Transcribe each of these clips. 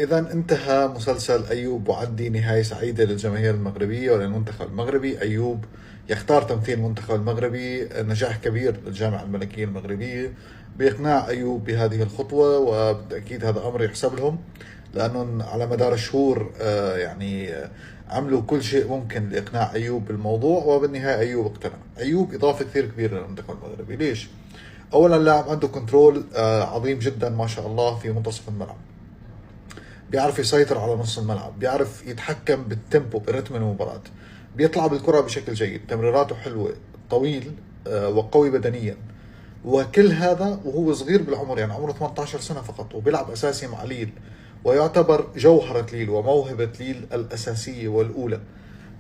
إذا انتهى مسلسل أيوب وعدي نهاية سعيدة للجماهير المغربية وللمنتخب المغربي. أيوب يختار تمثيل المنتخب المغربي، نجاح كبير للجامعة الملكية المغربية بإقناع أيوب بهذه الخطوة، وبالتأكيد هذا أمر يحسب لهم، لأنهم على مدار الشهور عملوا كل شيء ممكن لإقناع أيوب بالموضوع، وبالنهاية أيوب اقتنع. أيوب إضافة كثير كبيرة للمنتخب المغربي. ليش؟ أولا لاعب عنده كنترول عظيم جدا ما شاء الله في منتصف الملعب، بيعرف يسيطر على نص الملعب، بيعرف يتحكم بالتيمبو برتم المباراة، بيطلع بالكرة بشكل جيد، تمريراته حلوة، طويل وقوي بدنيا. وكل هذا وهو صغير بالعمر، يعني عمره 18 سنة فقط، وبيلعب أساسي مع ليل، ويعتبر جوهرة ليل وموهبة ليل الأساسية والأولى.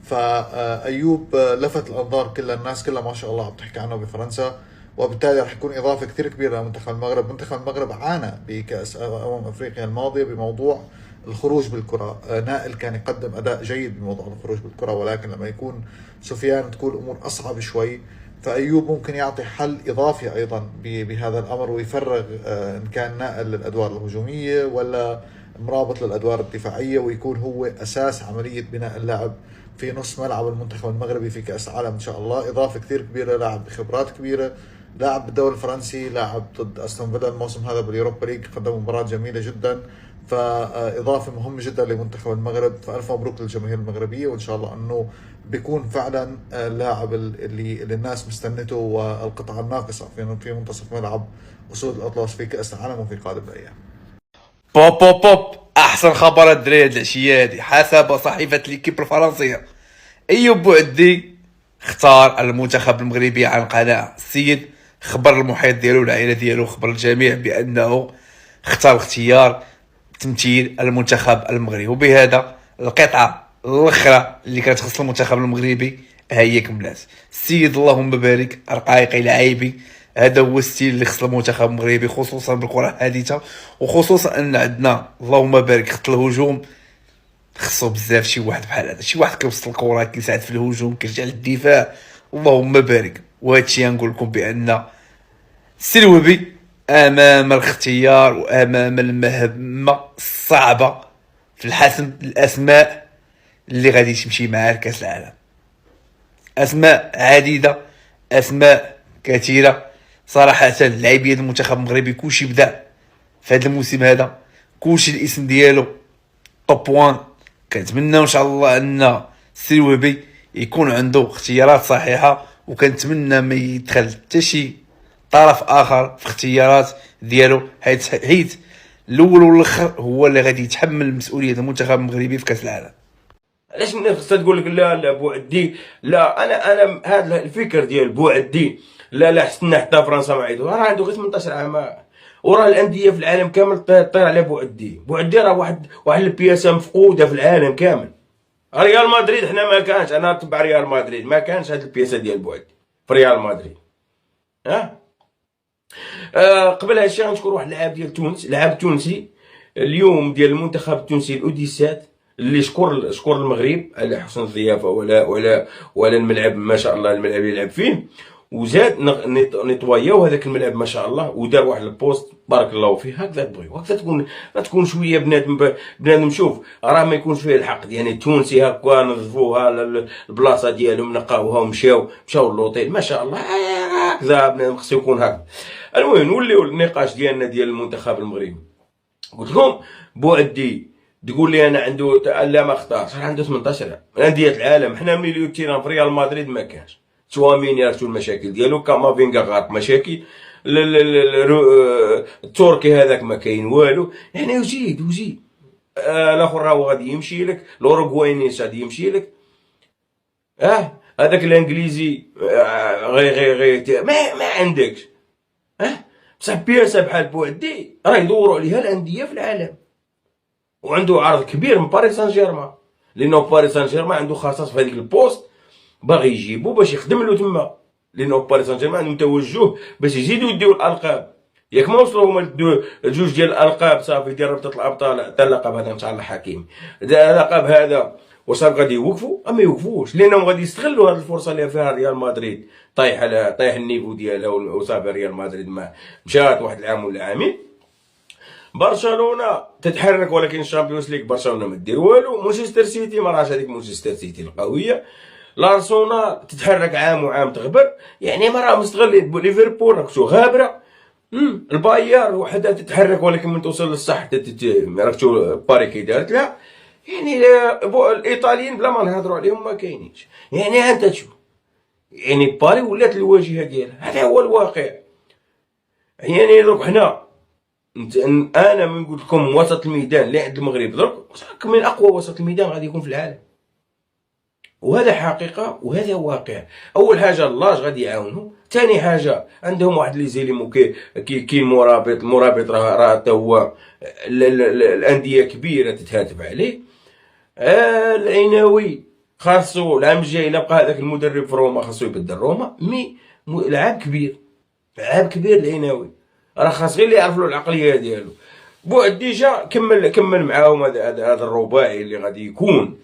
فأيوب لفت الأنظار، كل الناس كلها ما شاء الله عم تحكي عنه بفرنسا، وبالتالي رح يكون إضافة كثير كبيرة لمنتخب المغرب. منتخب المغرب عانى بكأس أفريقيا الماضية بموضوع الخروج بالكرة. نائل كان يقدم أداء جيد بموضوع الخروج بالكرة، ولكن لما يكون سفيان تكون الأمور أصعب شوي. فأيوب ممكن يعطي حل إضافي أيضا بهذا الأمر، ويفرغ إن كان نائل للأدوار الهجومية ولا مرابط للأدوار الدفاعية، ويكون هو أساس عملية بناء اللعب في نص ملعب المنتخب المغربي في كأس العالم إن شاء الله. إضافة كثير كبيرة، لاعب بخبرات كبيرة، لاعب بالدوري الفرنسي، لاعب ضد أستون فيلا الموسم هذا باليوروبا ليج، قدم مباراة جميلة جدا. فإضافة مهمة جدا لمنتخب المغرب. فألف مبروك للجماهير المغربية، وإن شاء الله أنه بيكون فعلا اللاعب اللي الناس مستنته، والقطعة الناقصة في منتصف ملعب أسود الأطلس في كأس العالم وفي قادم الأيام. بوب بوب بوب، احسن خبر الدراري هاد العشيه هادي حسب صحيفه ليكيب الفرنسيه. ايوب بوعدي اختار المنتخب المغربي عن قناعه. السيد خبر المحيط ديالو العائله ديالو، خبر الجميع بانه اختيار تمثيل المنتخب المغربي. وبهذا القطعه الاخرى اللي كتخص المنتخب المغربي هي كملات. السيد اللهم بارك رقائقي لعيبي، هذا هو الستيل اللي خص المنتخب المغربي خصوصا بالكره الحديثه، وخصوصا ان عندنا اللهم بارك خط الهجوم خصو بزاف. شي واحد بحال هذا، شي واحد كيوصل الكره، كيساعد في الهجوم، كيرجع للدفاع، اللهم بارك. وهادشي نقول لكم بان السلوبي امام الاختيار وامام المهمه الصعبه في الحسم الاسماء اللي غادي تمشي معاه لكاس العالم. اسماء عديده، اسماء كثيره صراحه. لاعبين المنتخب المغربي كلشي بدا في هذا الموسم هذا، كلشي الاسم ديالو توب وان. كنتمنى ان شاء الله ان السلوبي يكون عنده اختيارات صحيحه، وكنتمنى ما يدخل حتى شي طرف اخر في اختيارات ديالو، حيت الاول والاخر هو اللي غادي يتحمل مسؤوليه المنتخب المغربي في كاس العالم. علاش الناس خصها تقول لك لا لا بوعدي؟ لا، انا هذا الفكر ديال بوعدي لا لا، حسنا حتى فرنسا ما عيطوا، راه عنده غير 18 عام، وراه الانديه في العالم كامل طير على بوعدي. بوعدي راه واحد البياسه مفقوده في العالم كامل. ريال مدريد حنا ما كانش، انا تبع ريال مدريد، ما كانش هاد البياسه ديال بوعدي في ريال مدريد. ها قبل هادشي غنشكر واحد اللاعب ديال تونس، لاعب تونسي اليوم ديال المنتخب التونسي الاوديسات، اللي شكر المغرب على حسن الضيافه ولا الملعب ما شاء الله، الملعب اللي يلعب فيه، وزاد نيطواياو هذاك الملعب ما شاء الله، ودار واحد البوست بارك الله فيه. هكذا تبغيو، هكذا تكون شويه بنادم شوف راه ما يكونش فيه الحقد. يعني التونسي هكا نظفوها البلاصه ديالهم، نقاوها ومشاو للوطيل ما شاء الله. هكذا بنادم خصو يكون هكذا. المهم نوليو النقاش ديالنا ديال المنتخب المغربي. قلت لهم بوعدي تقول لي انا عنده لا ما اختارش، راه عنده 18 انديه العالم. حنا مليون تيران في ريال مدريد ما كانش. تشواميني راه المشاكل ديالو، كامافينغا غاط مشاكل، التركي هذاك ما كاين والو. يعني وزيد الاخر راهو غادي يمشي لك، الاوروغواينيس غادي يمشي لك، هذاك الانجليزي غير ما عندكش. بصح بياسه بحال بوعدي راه يدوروا عليها الانديه في العالم، وعنده عرض كبير من باريس سان جيرمان، لانه باريس سان جيرمان عنده خصاص في هذيك البوست باغي يجيبو باش يخدم له تما، لانه باريس سان جيرمان عندهم توجه باش يزيدوا يديو الالقاب. ياك ما وصلوا هما جوج ديال الالقاب صافي ديال رابطه الابطال، حتى اللقب هذا ان شاء الله حكيم، اللقب هذا واش غادي يوقفوا؟ ما يوقفوش، لانهم غادي يستغلوا هذه الفرصه اللي فيها ريال مدريد طايح النيفو ديالها، وصافي ريال مدريد ما مشات واحد العام ولا عامين. برشلونه تتحرك ولكن الشامبيونز ليغ برشلونه ما دير والو. مانشستر سيتي ما راهش هذيك مانشستر سيتي القويه. الارسنال تتحرك عام وعام تغبر، يعني ما راه مستغل. ليفربول راك شو غابره. الباير وحدها تتحرك ولكن من توصل للصح راك شو باري كي دارت لها. يعني الايطاليين بلا ما نهضروا عليهم ما كاينينش. يعني انت تشوف يعني باري ولات الواجهه ديالها، هذا هو الواقع. يعني دوك حنا انا من قلت لكم وسط الميدان اللي عند المغرب درك من اقوى وسط الميدان غادي يكون في العالم، وهذا حقيقه وهذا واقع. اول حاجه اللاج غادي يعاونوا، ثاني حاجه عندهم واحد لي زيليمو كاين المرابط راه حتى هو الانديه كبيره تتهاتف عليه. العيناوي خاصو العام الجاي الا بقى هذاك المدرب في روما خاصو يبدل روما. لعاب كبير، لعاب كبير العيناوي، راه خاص غير اللي يعرف له العقليه ديالو. ديجا كمل معاهم هذا الرباعي اللي غادي يكون،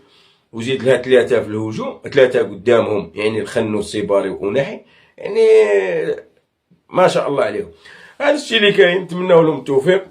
وزيد لها ثلاثه في الهجوم، ثلاثه قدامهم يعني الخنو السيباري وناحي، يعني ما شاء الله عليهم. هذا الشيء اللي كاين، نتمنوا لهم التوفيق.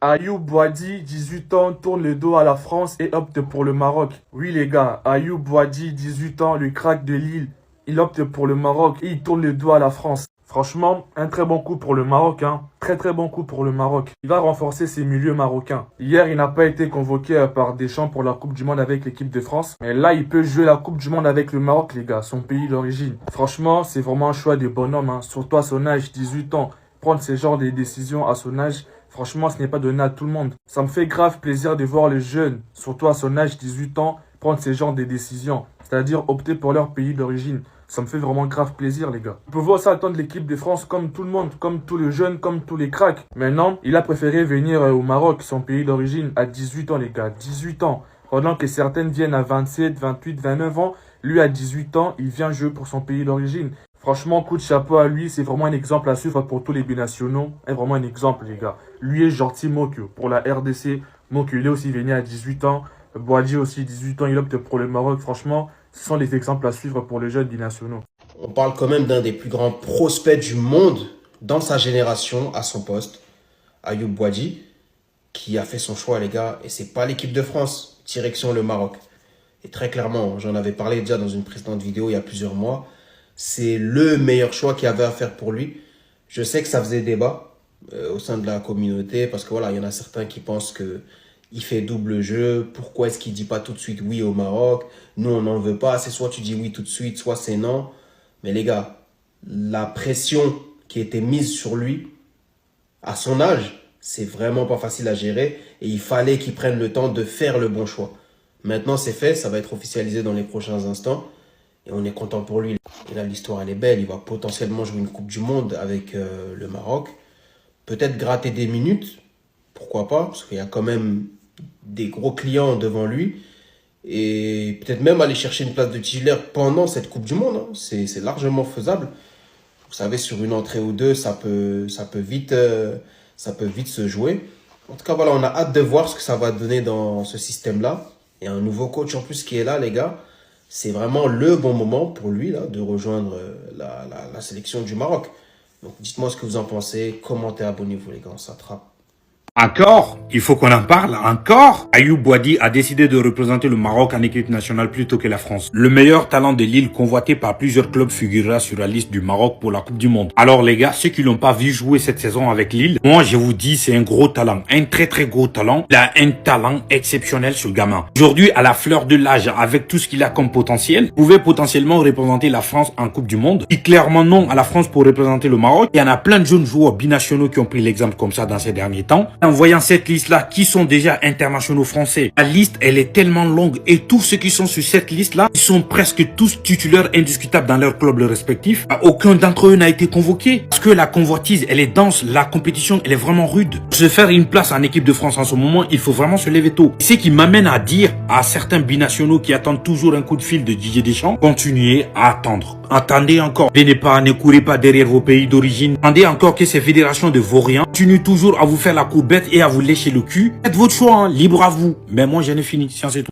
Ayoub Boadi, 18 ans, tourne le dos à la France et opte pour le Maroc. Oui les gars, Ayoub Boadi, 18 ans, le crack de Lille, il opte pour le Maroc et il tourne le dos à la France. Franchement, un très bon coup pour le Maroc, hein. Très bon coup pour le Maroc. Il va renforcer ses milieux marocains. Hier, il n'a pas été convoqué par Deschamps pour la Coupe du Monde avec l'équipe de France. Mais là, il peut jouer la Coupe du Monde avec le Maroc, les gars, son pays d'origine. Franchement, c'est vraiment un choix de bonhomme, hein. Surtout à son âge, 18 ans. Prendre ce genre de décisions à son âge, franchement, ce n'est pas donné à tout le monde. Ça me fait grave plaisir de voir les jeunes, surtout à son âge, 18 ans, prendre ce genre de décisions. C'est-à-dire opter pour leur pays d'origine. Ça me fait vraiment grave plaisir, les gars. Vous pouvez aussi attendre l'équipe de France comme tout le monde, comme tous les jeunes, comme tous les cracks. Mais non, il a préféré venir au Maroc, son pays d'origine, à 18 ans, les gars. 18 ans. Pendant que certaines viennent à 27, 28, 29 ans, lui, à 18 ans, il vient jouer pour son pays d'origine. Franchement, coup de chapeau à lui, c'est vraiment un exemple à suivre pour tous les binationaux. Vraiment un exemple, les gars. Lui est gentil, Mokyo, pour la RDC. Mokyo, il est aussi venu à 18 ans. Boadji aussi, 18 ans, il opte pour le Maroc. Franchement, ce sont les exemples à suivre pour les jeunes binationaux. On parle quand même d'un des plus grands prospects du monde dans sa génération à son poste, Ayoub Boadji, qui a fait son choix, les gars. Et c'est pas l'équipe de France, direction le Maroc. Et très clairement, j'en avais parlé déjà dans une précédente vidéo il y a plusieurs mois. C'est le meilleur choix qu'il y avait à faire pour lui. Je sais que ça faisait débat au sein de la communauté parce que voilà, il y en a certains qui pensent que il fait double jeu. Pourquoi est-ce qu'il dit pas tout de suite oui au Maroc? Nous, on n'en veut pas. C'est soit tu dis oui tout de suite, soit c'est non. Mais les gars, la pression qui était mise sur lui à son âge, c'est vraiment pas facile à gérer. Et il fallait qu'il prenne le temps de faire le bon choix. Maintenant, c'est fait. Ça va être officialisé dans les prochains instants. Et on est content pour lui. Et là, l'histoire, elle est belle. Il va potentiellement jouer une Coupe du Monde avec le Maroc. Peut-être gratter des minutes. Pourquoi pas? Parce qu'il y a quand même des gros clients devant lui. Et peut-être même aller chercher une place de titulaire pendant cette Coupe du Monde. Hein. C'est largement faisable. Vous savez, sur une entrée ou deux, ça peut vite se jouer. En tout cas, voilà, on a hâte de voir ce que ça va donner dans ce système-là. Et un nouveau coach en plus qui est là, les gars. C'est vraiment le bon moment pour lui là, de rejoindre la sélection du Maroc. Donc dites-moi ce que vous en pensez. Commentez, abonnez-vous les gars, on s'attrape. Encore, il faut qu'on en parle, encore. Ayoub Boadi a décidé de représenter le Maroc en équipe nationale plutôt que la France. Le meilleur talent de Lille convoité par plusieurs clubs figurera sur la liste du Maroc pour la Coupe du Monde. Alors les gars, ceux qui l'ont pas vu jouer cette saison avec Lille, moi je vous dis c'est un gros talent, un très gros talent. Il a un talent exceptionnel ce gamin. Aujourd'hui, à la fleur de l'âge, avec tout ce qu'il a comme potentiel, il pouvait potentiellement représenter la France en Coupe du Monde. Et clairement non à la France pour représenter le Maroc. Il y en a plein de jeunes joueurs binationaux qui ont pris l'exemple comme ça dans ces derniers temps. En voyant cette liste-là, qui sont déjà internationaux français, la liste, elle est tellement longue et tous ceux qui sont sur cette liste-là, ils sont presque tous titulaires indiscutables dans leurs clubs respectifs. Aucun d'entre eux n'a été convoqué parce que la convoitise, elle est dense, la compétition, elle est vraiment rude. Pour se faire une place en équipe de France en ce moment, il faut vraiment se lever tôt. C'est ce qui m'amène à dire à certains binationaux qui attendent toujours un coup de fil de Didier Deschamps, continuez à attendre. Attendez encore. Ne courez pas derrière vos pays d'origine. Attendez encore que ces fédérations de vauriens continuent toujours à vous faire la courbette et à vous lécher le cul. Faites votre choix, hein, libre à vous. Mais moi, j'en ai fini. C'est tout.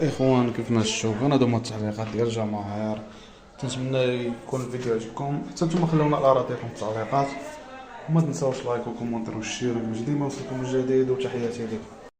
اخوان كيف ما تشوفوا انا دوما التعليقات ديال الجماهير، تنتمنى يكون الفيديو عجبكم، حتى نتوما خلونا الارائكم في التعليقات. وما تنساوش لايك وكومنتير وشير ديما وصلكم الجديد وتحياتي لكم.